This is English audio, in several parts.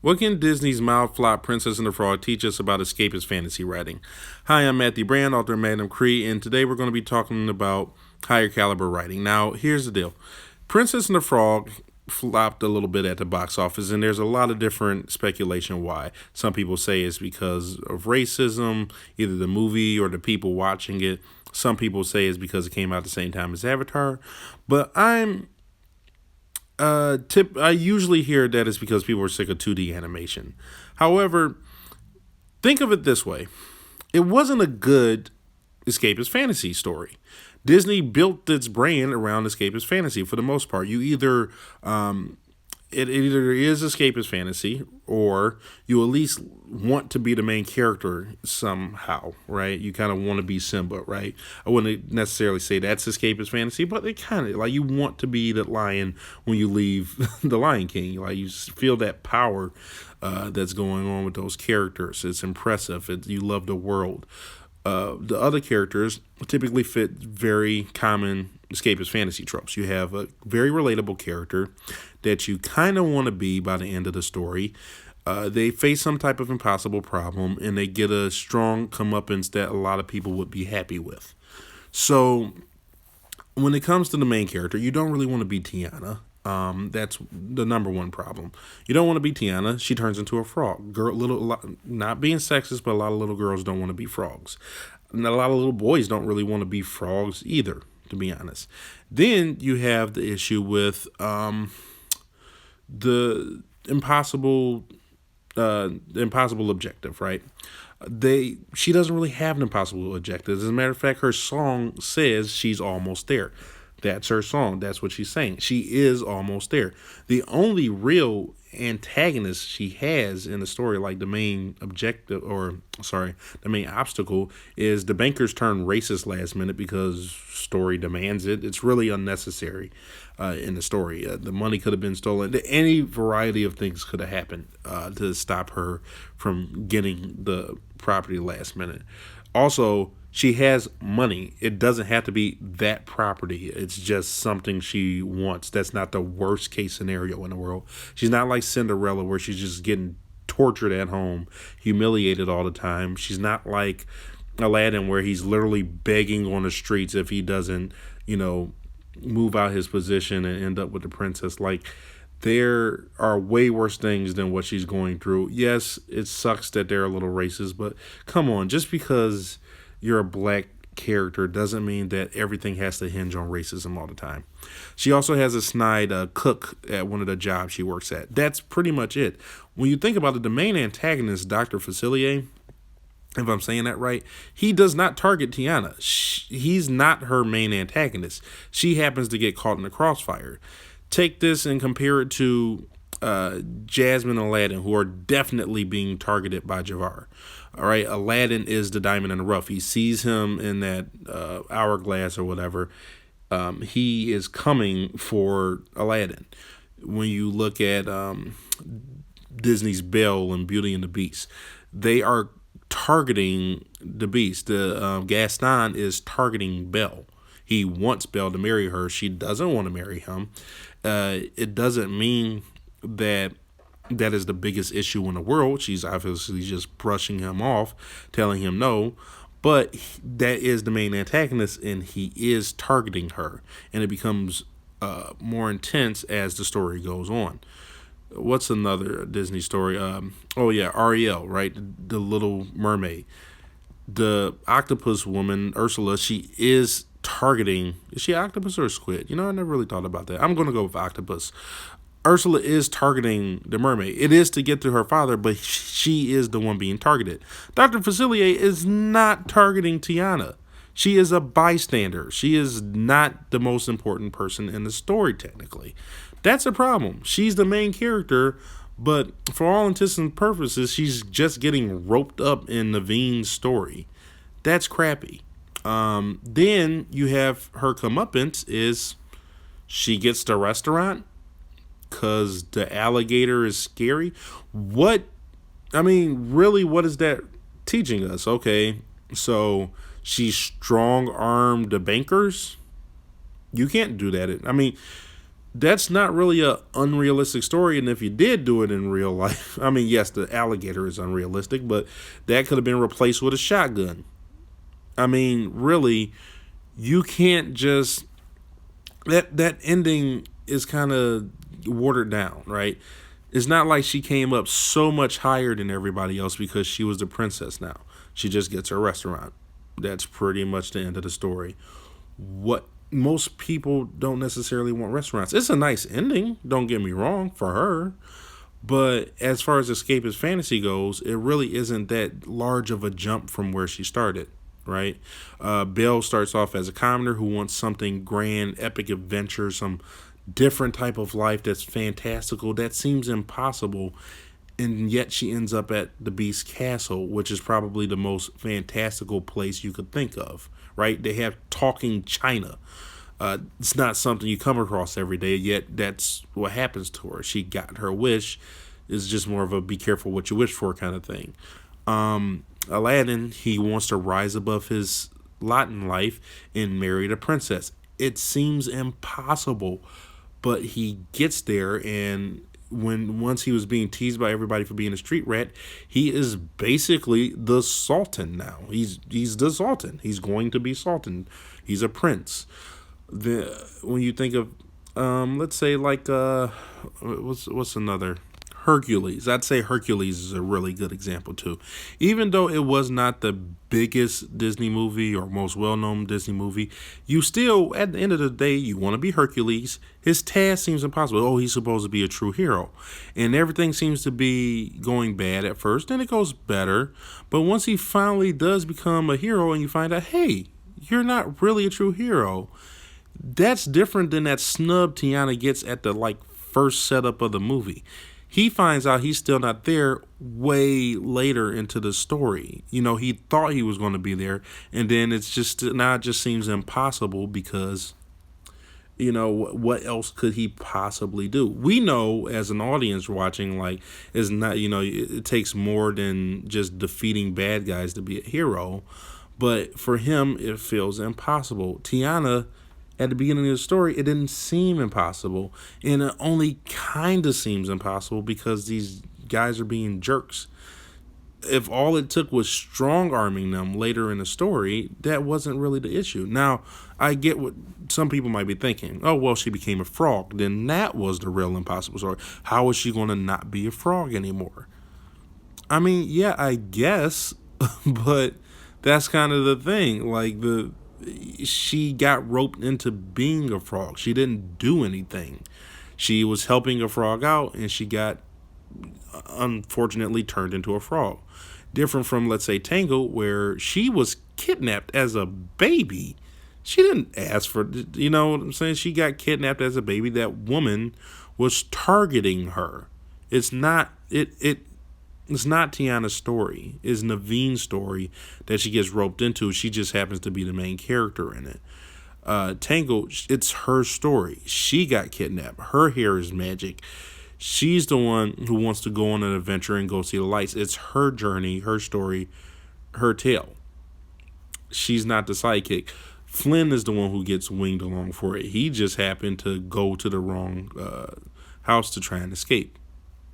What can Disney's mild flop Princess and the Frog teach us about escapist fantasy writing? Hi, I'm Matthew Brand, author of Madam Cree, and today we're going to be talking about higher caliber writing. Now, here's the deal. Princess and the Frog flopped a little bit at the box office, and there's a lot of different speculation why. Some people say it's because of racism, either the movie or the people watching it. Some people say it's because it came out at the same time as Avatar. But I usually hear that it's because people are sick of 2D animation. However, think of it this way. It wasn't a good escapist fantasy story. Disney built its brand around escapist fantasy for the most part. It either is escapist fantasy or you at least want to be the main character somehow, right? You kind of want to be Simba, right? I wouldn't necessarily say that's escapist fantasy, but it kind of like you want to be the lion when you leave the Lion King. Like you feel that power that's going on with those characters. It's impressive. You love the world. The other characters typically fit very common escapist fantasy tropes. You have a very relatable character that you kind of want to be by the end of the story. They face some type of impossible problem and they get a strong comeuppance that a lot of people would be happy with. So when it comes to the main character, you don't really want to be Tiana. That's the number one problem. You don't want to be Tiana. She turns into a frog. Not being sexist, but a lot of little girls don't want to be frogs. And a lot of little boys don't really want to be frogs either, to be honest. Then you have the issue with the impossible objective, right? She doesn't really have an impossible objective. As a matter of fact, her song says she's almost there. That's her song. That's what she's saying. She is almost there. The only real antagonist she has in the story, like the main the main obstacle, is the bankers turn racist last minute because story demands it. It's really unnecessary in the story. The money could have been stolen. Any variety of things could have happened to stop her from getting the property last minute. Also, she has money. It doesn't have to be that property. It's just something she wants. That's not the worst case scenario in the world. She's not like Cinderella where she's just getting tortured at home, humiliated all the time. She's not like Aladdin where he's literally begging on the streets if he doesn't, move out his position and end up with the princess. Like, there are way worse things than what she's going through. Yes, it sucks that they're a little racist, but come on, just because you're a black character doesn't mean that everything has to hinge on racism all the time. She also has a snide cook at one of the jobs she works at. That's pretty much it. When you think about it, the main antagonist, Dr. Facilier, if I'm saying that right, he does not target Tiana. He's not her main antagonist. She happens to get caught in the crossfire. Take this and compare it to Jasmine and Aladdin, who are definitely being targeted by Jafar. All right, Aladdin is the diamond in the rough. He sees him in that hourglass or whatever. He is coming for Aladdin. When you look at Disney's Belle and Beauty and the Beast, they are targeting the Beast. The Gaston is targeting Belle. He wants Belle to marry her. She doesn't want to marry him. It doesn't mean that is the biggest issue in the world. She's obviously just brushing him off, telling him no. But that is the main antagonist, and he is targeting her. And it becomes more intense as the story goes on. What's another Disney story? Ariel, right? The Little Mermaid. The octopus woman, Ursula, she is targeting. Is she octopus or a squid? I never really thought about that. I'm going to go with octopus. Ursula is targeting the mermaid. It is to get to her father, but she is the one being targeted. Dr. Facilier is not targeting Tiana. She is a bystander. She is not the most important person in the story, technically. That's a problem. She's the main character, but for all intents and purposes, she's just getting roped up in Naveen's story. That's crappy. Then you have her comeuppance is she gets the restaurant because the alligator is scary. Really, what is that teaching us? Okay, so she strong-armed the bankers? You can't do that. That's not really a unrealistic story. And if you did do it in real life, I mean, yes, the alligator is unrealistic, but that could have been replaced with a shotgun. I mean, really, you can't just that ending is kind of watered down, right? It's not like she came up so much higher than everybody else because she was the princess now. She just gets her restaurant. That's pretty much the end of the story. What most people don't necessarily want restaurants. It's a nice ending, don't get me wrong, for her. But as far as escapist fantasy goes, it really isn't that large of a jump from where she started, right? Belle starts off as a commoner who wants something grand, epic adventure, some different type of life that's fantastical, that seems impossible. And yet she ends up at the Beast Castle, which is probably the most fantastical place you could think of, right? They have talking China. It's not something you come across every day, yet that's what happens to her. She got her wish. It's just more of a be careful what you wish for kind of thing. Aladdin, he wants to rise above his lot in life and marry the princess. It seems impossible, but he gets there, and when once he was being teased by everybody for being a street rat, he is basically the sultan now. He's the sultan. He's going to be sultan. He's a prince. When you think of let's say like what's another, Hercules. I'd say Hercules is a really good example too. Even though it was not the biggest Disney movie or most well-known Disney movie, you still, at the end of the day, you want to be Hercules. His task seems impossible. Oh, he's supposed to be a true hero. And everything seems to be going bad at first, then it goes better. But once he finally does become a hero and you find out, hey, you're not really a true hero, that's different than that snub Tiana gets at the like first setup of the movie. He finds out he's still not there way later into the story. You know, he thought he was going to be there, and then it's just now it just seems impossible because, you know, what else could he possibly do? We know as an audience watching, like, it's not, you know, it takes more than just defeating bad guys to be a hero, but for him it feels impossible. Tiana, at the beginning of the story, it didn't seem impossible. And it only kind of seems impossible because these guys are being jerks. If all it took was strong arming them later in the story, that wasn't really the issue. Now, I get what some people might be thinking. Oh, well, she became a frog. Then that was the real impossible story. How is she going to not be a frog anymore? I mean, yeah, I guess, but that's kind of the thing. Like, she got roped into being a frog. She didn't do anything. She was helping a frog out, and she got unfortunately turned into a frog. Different from, let's say, Tangle, where she was kidnapped as a baby. She didn't ask for, you know what I'm saying? She got kidnapped as a baby. That woman was targeting her. It's not it's not Tiana's story. It's Naveen's story that she gets roped into. She just happens to be the main character in it. Tangle, it's her story. She got kidnapped. Her hair is magic. She's the one who wants to go on an adventure and go see the lights. It's her journey, her story, her tale. She's not the sidekick. Flynn is the one who gets winged along for it. He just happened to go to the wrong house to try and escape.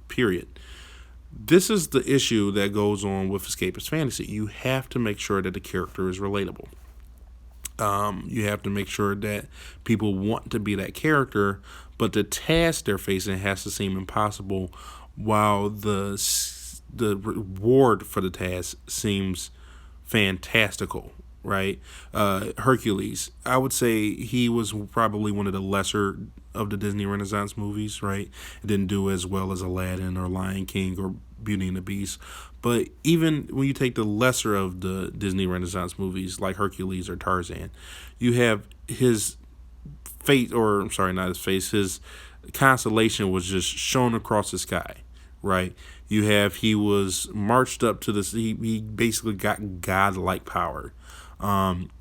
Period. This is the issue that goes on with escapist fantasy. You have to make sure that the character is relatable. You have to make sure that people want to be that character, but the task they're facing has to seem impossible, while the reward for the task seems fantastical. Right, Hercules. I would say he was probably one of the lesser of the Disney Renaissance movies. Right, it didn't do as well as Aladdin or Lion King or Beauty and the Beast. But even when you take the lesser of the Disney Renaissance movies, like Hercules or Tarzan, you have his fate, or I'm sorry, not his face, his constellation was just shown across the sky. Right, you have he was marched up to this. He basically got godlike power.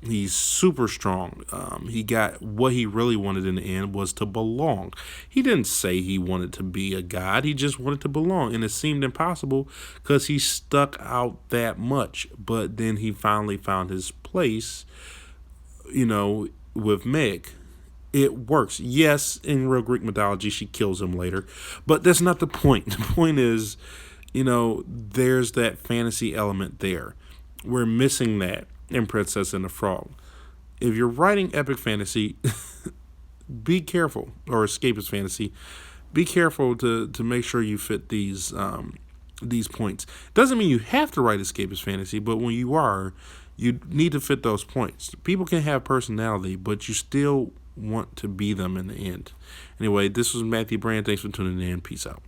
He's super strong. He got what he really wanted in the end was to belong. He didn't say he wanted to be a god. He just wanted to belong. And it seemed impossible because he stuck out that much. But then he finally found his place, you know, with Meg. It works. Yes, in real Greek mythology, she kills him later, but that's not the point. The point is, there's that fantasy element there. We're missing that in Princess and the Frog. If you're writing epic fantasy, be careful, or escapist fantasy, be careful to make sure you fit these points. Doesn't mean you have to write escapist fantasy, but when you are, you need to fit those points. People can have personality, but you still want to be them in the end. Anyway, this was Matthew Brand. Thanks for tuning in. Peace out.